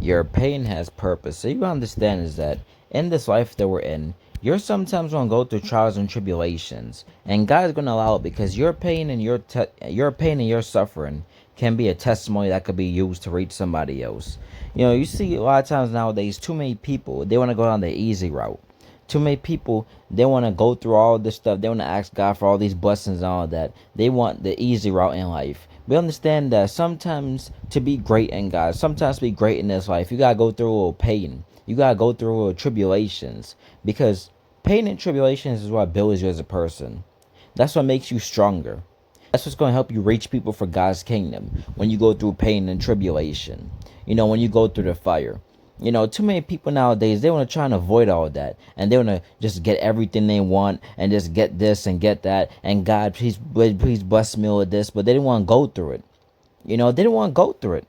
Your pain has purpose. So you understand is that in this life that we're in, you're sometimes gonna go through trials and tribulations, and God's gonna allow it because your pain and your suffering can be a testimony that could be used to reach somebody else. You see a lot of times nowadays, too many people they want to go down the easy route. Too many people they want to go through all this stuff. They want to ask God for all these blessings and all that. They want the easy route in life. We understand that sometimes to be great in God, sometimes to be great in this life, you gotta go through a little pain. You gotta go through a little tribulations because pain and tribulations is what builds you as a person. That's what makes you stronger. That's what's going to help you reach people for God's kingdom when you go through pain and tribulation. When you go through the fire. Too many people nowadays, they want to try and avoid all of that. And they want to just get everything they want and just get this and get that. And God, please bless me with this. But they didn't want to go through it. They didn't want to go through it.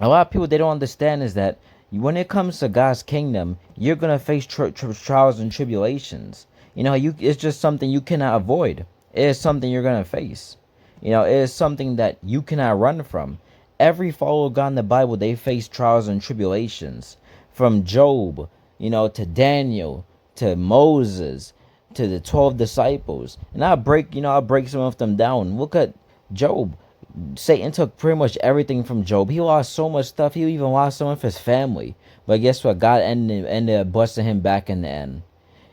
A lot of people, they don't understand is that when it comes to God's kingdom, you're going to face trials and tribulations. It's just something you cannot avoid. It is something you're going to face. It is something that you cannot run from. Every follower of God in the Bible, they face trials and tribulations. From Job, to Daniel, to Moses, to the 12 disciples. And I'll break some of them down. Look at Job. Satan took pretty much everything from Job. He lost so much stuff. He even lost some of his family. But guess what? God ended up blessing him back in the end.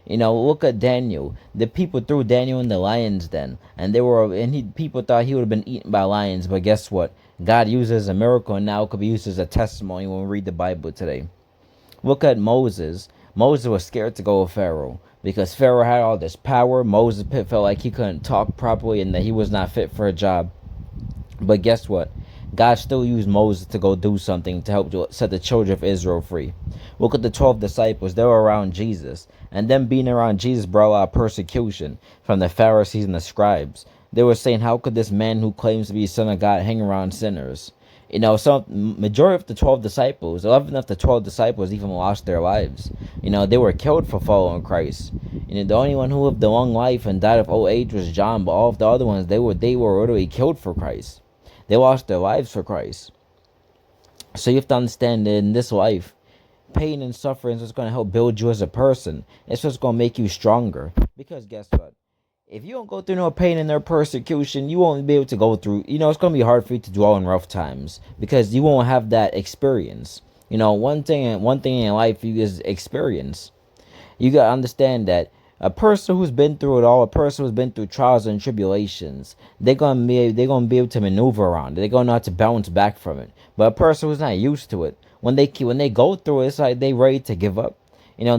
Look at Daniel. The people threw Daniel in the lion's den, and people thought he would have been eaten by lions. But guess what? God uses a miracle, and now it could be used as a testimony when we read the Bible today. Look at Moses. Moses was scared to go with Pharaoh because Pharaoh had all this power. Moses felt like he couldn't talk properly and that he was not fit for a job. But guess what? God still used Moses to go do something to help set the children of Israel free. Look at the 12 disciples. They were around Jesus. And them being around Jesus brought a lot of persecution from the Pharisees and the scribes. They were saying, how could this man who claims to be the Son of God hang around sinners? Some majority of the 12 disciples, 11 of the 12 disciples even lost their lives. They were killed for following Christ. The only one who lived a long life and died of old age was John, but all of the other ones, they were literally killed for Christ. They lost their lives for Christ. So you have to understand that in this life, pain and suffering is what's going to help build you as a person. It's what's going to make you stronger. Because guess what? If you don't go through no pain and no persecution, you won't be able to go through. It's going to be hard for you to dwell in rough times because you won't have that experience. One thing in life is experience. You got to understand that a person who's been through it all, a person who's been through trials and tribulations, they're gonna be able to maneuver around it. They're gonna know how to bounce back from it. But a person who's not used to it, when they go through it, it's like they ready to give up.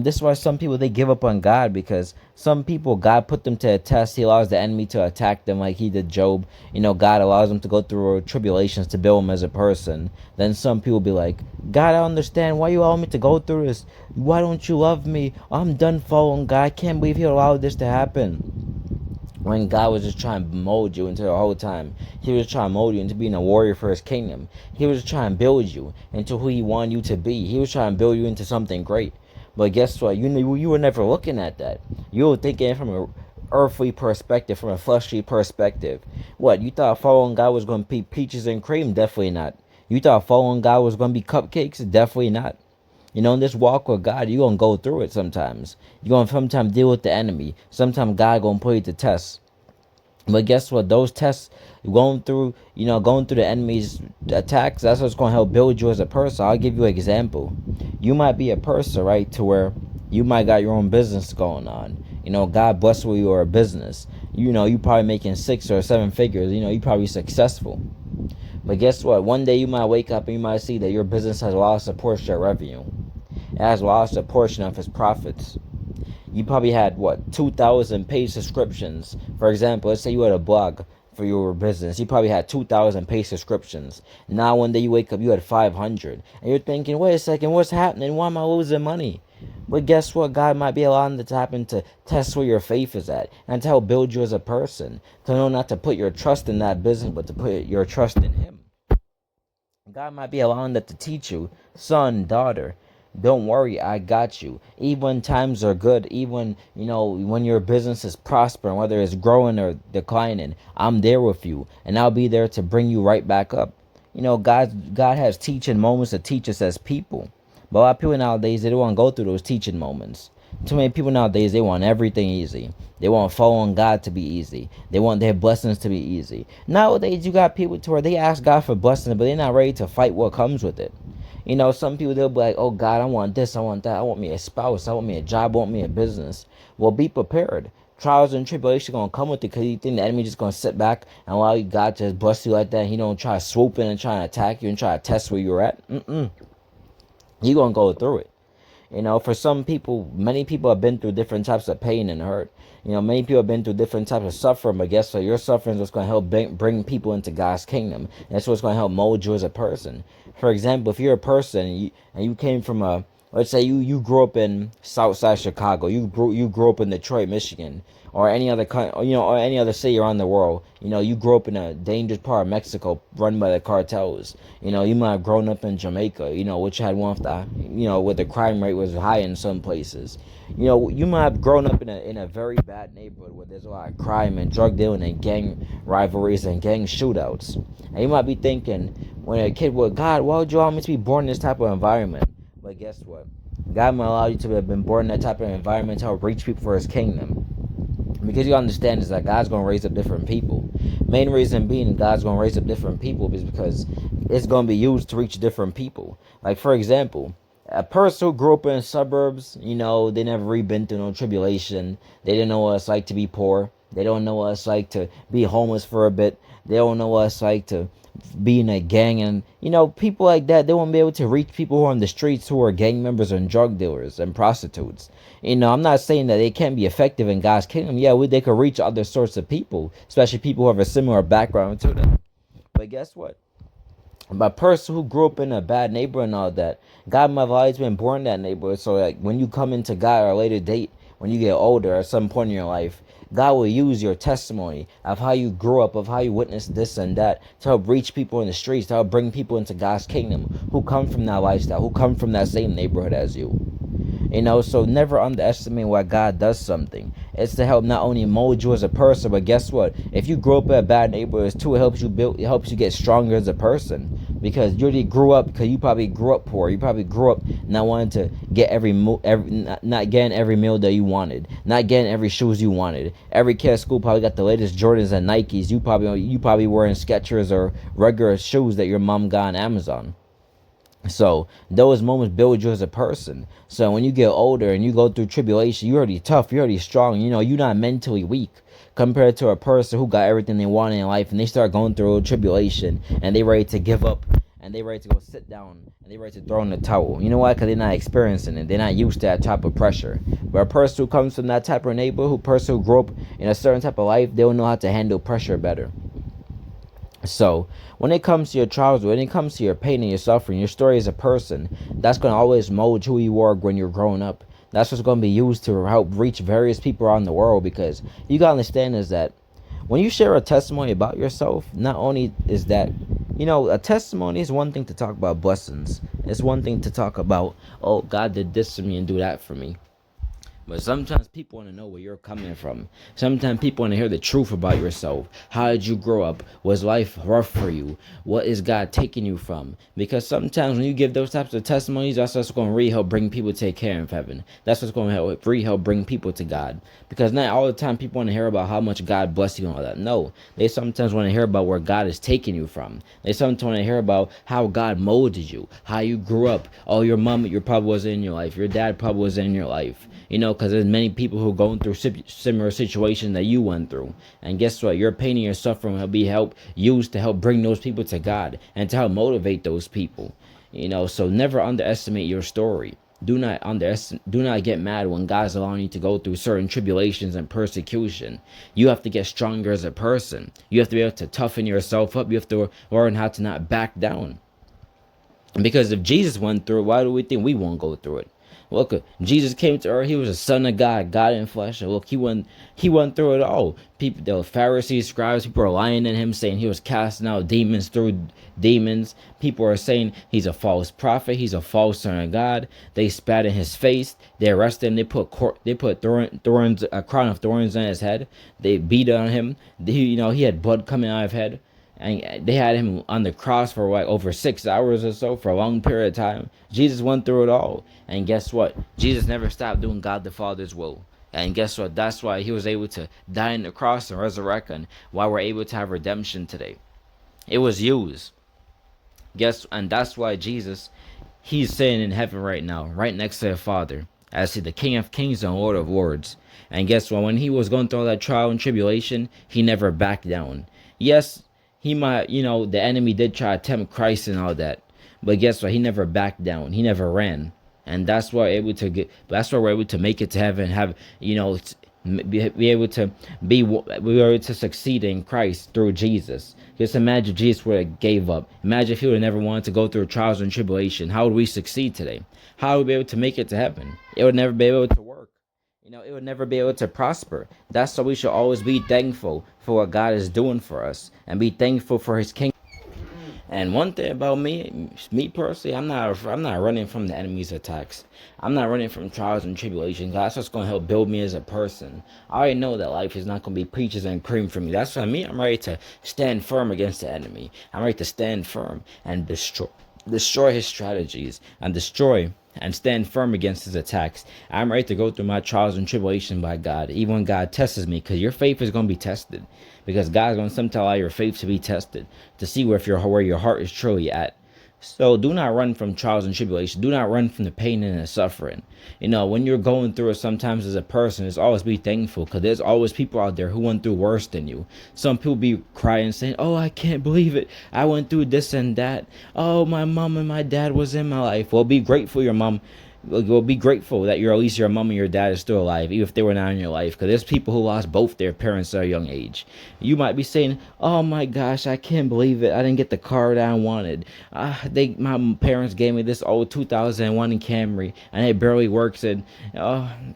This is why some people they give up on God because some people God put them to a test. He allows the enemy to attack them like he did Job. God allows them to go through tribulations to build them as a person. Then some people be like, God, I understand why you allow me to go through this. Why don't you love me? I'm done following God. I can't believe He allowed this to happen. When God was just trying to mold you into the whole time. He was trying to mold you into being a warrior for His kingdom. He was trying to build you into who He wanted you to be. He was trying to build you into something great. But guess what? You were never looking at that. You were thinking from a earthly perspective, from a fleshly perspective. What? You thought following God was going to be peaches and cream? Definitely not. You thought following God was going to be cupcakes? Definitely not. In this walk with God, you're going to go through it sometimes. You're going to sometimes deal with the enemy. Sometimes God going to put you to test. But guess what? Those tests, going through the enemy's attacks, that's what's going to help build you as a person. I'll give you an example. You might be a person, right, to where you might got your own business going on. God bless you or a business. You probably making 6 or 7 figures. You probably successful. But guess what? One day you might wake up and you might see that your business has lost a portion of revenue. It has lost a portion of its profits. You probably had 2,000 paid subscriptions. For example, let's say you had a blog for your business. You probably had 2,000 paid subscriptions. Now one day you wake up, you had 500, and you're thinking, wait a second, what's happening? Why am I losing money? But guess what? God might be allowing that to happen to test where your faith is at and to help build you as a person. To know not to put your trust in that business, but to put your trust in Him. God might be allowing that to teach you, son, daughter. Don't worry, I got you. Even when times are good, even when your business is prospering, whether it's growing or declining, I'm there with you, and I'll be there to bring you right back up. God has teaching moments to teach us as people. But a lot of people nowadays, they don't want to go through those teaching moments. Too many people nowadays, they want everything easy. They want following God to be easy. They want their blessings to be easy. Nowadays, you got people to where they ask God for blessings, but they're not ready to fight what comes with it. Some people, they'll be like, "Oh God, I want this, I want that, I want me a spouse, I want me a job, I want me a business." Well, be prepared. Trials and tribulation gonna come with it, because you think the enemy just gonna sit back and allow you God to just bless you like that. He don't try to swoop in and try to attack you and try to test where you're at. You gonna go through it. For some people, many people have been through different types of pain and hurt. Many people have been through different types of suffering, but guess what? Your suffering is what's going to help bring people into God's kingdom. That's what's going to help mold you as a person. For example, if you're a person and you came from let's say you grew up in Southside Chicago, you grew up in Detroit, Michigan, or any other or any other city around the world. You grew up in a dangerous part of Mexico run by the cartels. You might have grown up in Jamaica, which had one of the, where the crime rate was high in some places. You might have grown up in a very bad neighborhood where there's a lot of crime and drug dealing and gang rivalries and gang shootouts. And you might be thinking, when a kid, well, God, why would you allow me to be born in this type of environment? But guess what? God might allow you to have been born in that type of environment to help reach people for His kingdom. Because you understand is that God's going to raise up different people. Main reason being God's going to raise up different people is because it's going to be used to reach different people. Like, for example, a person who grew up in the suburbs, they never really been through no tribulation. They didn't know what it's like to be poor. They don't know what it's like to be homeless for a bit. They don't know what it's like to be in a gang. And people like that, they won't be able to reach people who are on the streets, who are gang members and drug dealers and prostitutes. I'm not saying that they can't be effective in God's kingdom. Yeah, they could reach other sorts of people, especially people who have a similar background to them. But guess what? But a person who grew up in a bad neighborhood and all that, God might have always been born in that neighborhood. So like when you come into God at a later date, when you get older at some point in your life, God will use your testimony of how you grew up, of how you witnessed this and that, to help reach people in the streets, to help bring people into God's kingdom who come from that lifestyle, who come from that same neighborhood as you. So never underestimate why God does something. It's to help not only mold you as a person, but guess what? If you grow up in a bad neighborhood, too, it helps you get stronger as a person. Because you already grew up, because you probably grew up poor. You probably grew up not wanting to get not getting every meal that you wanted, not getting every shoes you wanted. Every kid at school probably got the latest Jordans and Nikes. You probably wearing Skechers or regular shoes that your mom got on Amazon. So those moments build you as a person. So when you get older and you go through tribulation, you're already tough, you're already strong. You're not mentally weak compared to a person who got everything they wanted in life, and they start going through a tribulation and they ready to give up and they ready to go sit down and they ready to throw in the towel. You know why? Because they're not experiencing it. They're not used to that type of pressure. But a person who comes from that type of neighborhood, person who grew up in a certain type of life, they'll know how to handle pressure better. So when it comes to your trials, when it comes to your pain and your suffering, your story as a person, that's going to always mold who you are when you're growing up. That's what's going to be used to help reach various people around the world. Because you got to understand is that when you share a testimony about yourself, not only is that, a testimony is one thing to talk about blessings. It's one thing to talk about, oh, God did this for me and do that for me. But sometimes people want to know where you're coming from. Sometimes people want to hear the truth about yourself. How did you grow up? Was life rough for you? What is God taking you from? Because sometimes when you give those types of testimonies, that's what's going to really help bring people to care of heaven. That's what's going to really help bring people to God. Because not all the time people want to hear about how much God bless you and all that. No, they sometimes want to hear about where God is taking you from. They sometimes want to hear about how God molded you, how you grew up. Oh, your mom, your probably wasn't in your life. Your dad probably wasn't in your life. Because there's many people who are going through similar situations that you went through. And guess what? Your pain and your suffering will be used to help bring those people to God and to help motivate those people. So never underestimate your story. Do not get mad when God's allowing you to go through certain tribulations and persecution. You have to get stronger as a person. You have to be able to toughen yourself up. You have to learn how to not back down. Because if Jesus went through it, why do we think we won't go through it? Look, Jesus came to earth. He was a son of God, God in flesh. And look, he went through it all. People, the Pharisees, scribes, people are lying in him, saying he was casting out demons through demons. People are saying he's a false prophet. He's a false son of God. They spat in his face. They arrested him. They put a crown of thorns on his head. They beat on him. He had blood coming out of his head. and they had him on the cross for like over 6 hours or so, for a long period of time. Jesus went through it all, and guess what? Jesus never stopped doing God the Father's will. And guess what? That's why he was able to die on the cross and resurrect, and why we're able to have redemption today. It was used. And that's why Jesus, he's sitting in heaven right now, right next to the Father, as he the King of Kings and Lord of Lords. And guess what? When he was going through all that trial and tribulation, he never backed down. Yes, he might, the enemy did try to tempt Christ and all that, but guess what? He never backed down. He never ran, and that's why able to get. That's why we're able to make it to heaven. Have be able to we were able to succeed in Christ through Jesus. Just imagine if Jesus would have gave up. Imagine if he would have never wanted to go through trials and tribulation. How would we succeed today? How would we be able to make it to heaven? It would never be able to work. It would never be able to prosper. That's why we should always be thankful for what God is doing for us, and be thankful for his kingdom. And one thing about me personally, I'm not running from the enemy's attacks. I'm not running from trials and tribulations. That's what's going to help build me as a person. I already know that life is not going to be peaches and cream for me. That's why I'm ready to stand firm against the enemy. I'm ready to stand firm and destroy his strategies, and destroy and stand firm against his attacks. I'm ready to go through my trials and tribulation by God, even when God tests me, because your faith is going to be tested. Because God's going to sometimes allow your faith to be tested to see where your heart is truly at. So do not run from trials and tribulation. Do not run from the pain and the suffering. When you're going through it, sometimes as a person, it's always be thankful, because there's always people out there who went through worse than you. Some people be crying, saying, "Oh, I can't believe it. I went through this and that. Oh, my mom and my dad was in my life." Well, be grateful your mom. Well, be grateful that at least your mom and your dad is still alive, even if they were not in your life. Because there's people who lost both their parents at a young age. You might be saying, "Oh my gosh, I can't believe it. I didn't get the car that I wanted. My parents gave me this old 2001 Camry, and it barely works, and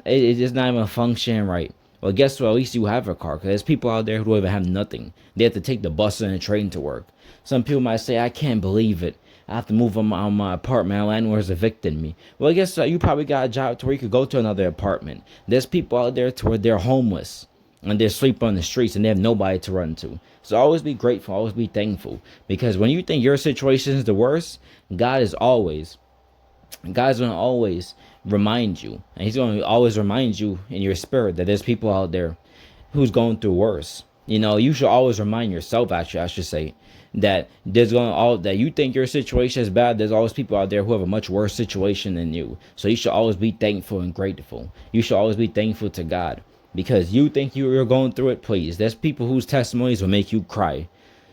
it's just not even functioning right." Well, guess what? At least you have a car. Because there's people out there who don't even have nothing. They have to take the bus and the train to work. Some people might say, "I can't believe it. I have to move on my apartment. My landlord's evicted me." Well, I guess you probably got a job to where you could go to another apartment. There's people out there to where they're homeless, and they sleep on the streets, and they have nobody to run to. So always be grateful. Always be thankful. Because when you think your situation is the worst, God's going to always remind you. And he's going to always remind you in your spirit that there's people out there who's going through worse. You should always remind yourself, actually, I should say, that that you think your situation is bad. There's always people out there who have a much worse situation than you. So you should always be thankful and grateful. You should always be thankful to God, because you think you're going through it. Please, there's people whose testimonies will make you cry.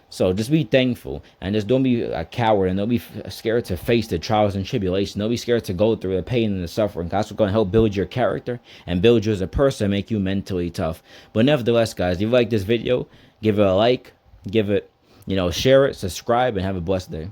So just be thankful, and just don't be a coward, and don't be scared to face the trials and tribulations. Don't be scared to go through the pain and the suffering. That's what's going to help build your character and build you as a person, make you mentally tough. But nevertheless, guys, if you like this video, give it a like, share it, subscribe, and have a blessed day.